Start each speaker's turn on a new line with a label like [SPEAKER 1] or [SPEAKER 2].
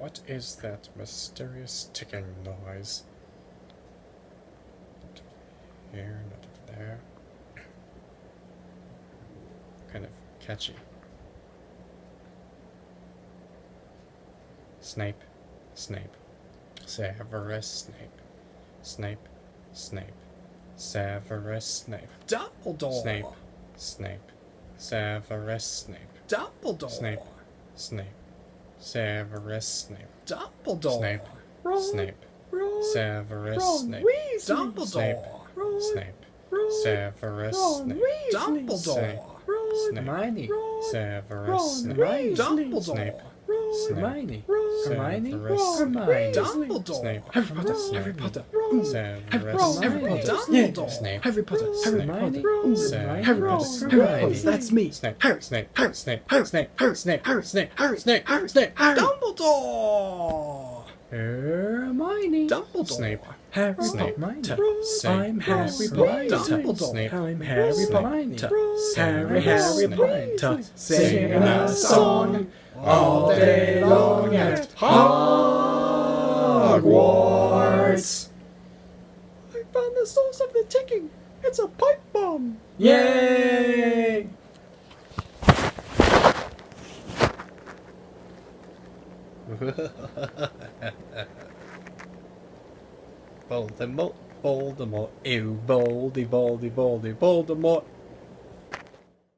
[SPEAKER 1] What is that mysterious ticking noise? Not here, not over there. Kind of catchy. Snape, Snape, Severus Snape, Snape, Snape, Severus Snape,
[SPEAKER 2] Dumbledore.
[SPEAKER 1] Snape, Snape, Severus Snape,
[SPEAKER 2] Dumbledore.
[SPEAKER 1] Snape, Snape, Severus Snape,
[SPEAKER 2] Dumbledore.
[SPEAKER 1] Snape,
[SPEAKER 2] Ron,
[SPEAKER 1] Snape,
[SPEAKER 2] Ron,
[SPEAKER 1] Severus
[SPEAKER 2] Ron
[SPEAKER 1] Snape,
[SPEAKER 2] Weasley.
[SPEAKER 1] Snape,
[SPEAKER 2] Dumbledore. Ron,
[SPEAKER 1] Snape,
[SPEAKER 2] Ron,
[SPEAKER 1] Severus
[SPEAKER 2] Ron
[SPEAKER 1] Snape,
[SPEAKER 2] Weasley.
[SPEAKER 1] Snape,
[SPEAKER 2] Dumbledore. Ron,
[SPEAKER 1] Snape,
[SPEAKER 3] Hermione.
[SPEAKER 1] Severus
[SPEAKER 2] Ron
[SPEAKER 1] Snape,
[SPEAKER 2] Weasley.
[SPEAKER 3] Snape.
[SPEAKER 2] Dumbledore.
[SPEAKER 1] Snape,
[SPEAKER 3] Hermione.
[SPEAKER 2] Ron,
[SPEAKER 3] Hermione.
[SPEAKER 1] Severus
[SPEAKER 3] Hermione.
[SPEAKER 2] Dumbledore.
[SPEAKER 1] Snape,
[SPEAKER 2] Harry Potter.
[SPEAKER 1] Snape,
[SPEAKER 2] Harry Potter.
[SPEAKER 1] Severus
[SPEAKER 2] Harry
[SPEAKER 3] Hermione.
[SPEAKER 2] Potter.
[SPEAKER 3] Yeah.
[SPEAKER 2] Dumbledore.
[SPEAKER 1] Snape.
[SPEAKER 2] Harry Potter. Harry
[SPEAKER 3] Hermione.
[SPEAKER 2] Potter.
[SPEAKER 1] Snape.
[SPEAKER 2] Harry
[SPEAKER 3] Ron.
[SPEAKER 2] Potter.
[SPEAKER 3] Hermione.
[SPEAKER 2] That's me.
[SPEAKER 1] Snape,
[SPEAKER 2] Harry.
[SPEAKER 1] Snape,
[SPEAKER 2] Harry.
[SPEAKER 1] Snape,
[SPEAKER 2] Harry.
[SPEAKER 1] Snape,
[SPEAKER 2] Harry.
[SPEAKER 1] Snape,
[SPEAKER 2] Harry.
[SPEAKER 1] Snape,
[SPEAKER 2] Harry.
[SPEAKER 1] Snape,
[SPEAKER 2] Harry.
[SPEAKER 1] Snape,
[SPEAKER 2] Harry.
[SPEAKER 3] Dumbledore.
[SPEAKER 2] Dumbledore.
[SPEAKER 3] Snape. Harry
[SPEAKER 1] Snape.
[SPEAKER 3] Potter.
[SPEAKER 1] Snape.
[SPEAKER 3] I'm Harry
[SPEAKER 1] Snape.
[SPEAKER 3] Potter.
[SPEAKER 2] Dumbledore.
[SPEAKER 1] Snape.
[SPEAKER 3] I'm Harry
[SPEAKER 1] Snape.
[SPEAKER 3] Potter. Harry
[SPEAKER 1] Snape.
[SPEAKER 3] Potter.
[SPEAKER 1] Singing
[SPEAKER 3] a song all day long at Hogwarts.
[SPEAKER 2] I found the source of the ticking. It's a pipe bomb.
[SPEAKER 3] Yay!
[SPEAKER 1] Voldemort, Voldemort, ew, Voldy, Voldy, Voldy, Voldemort,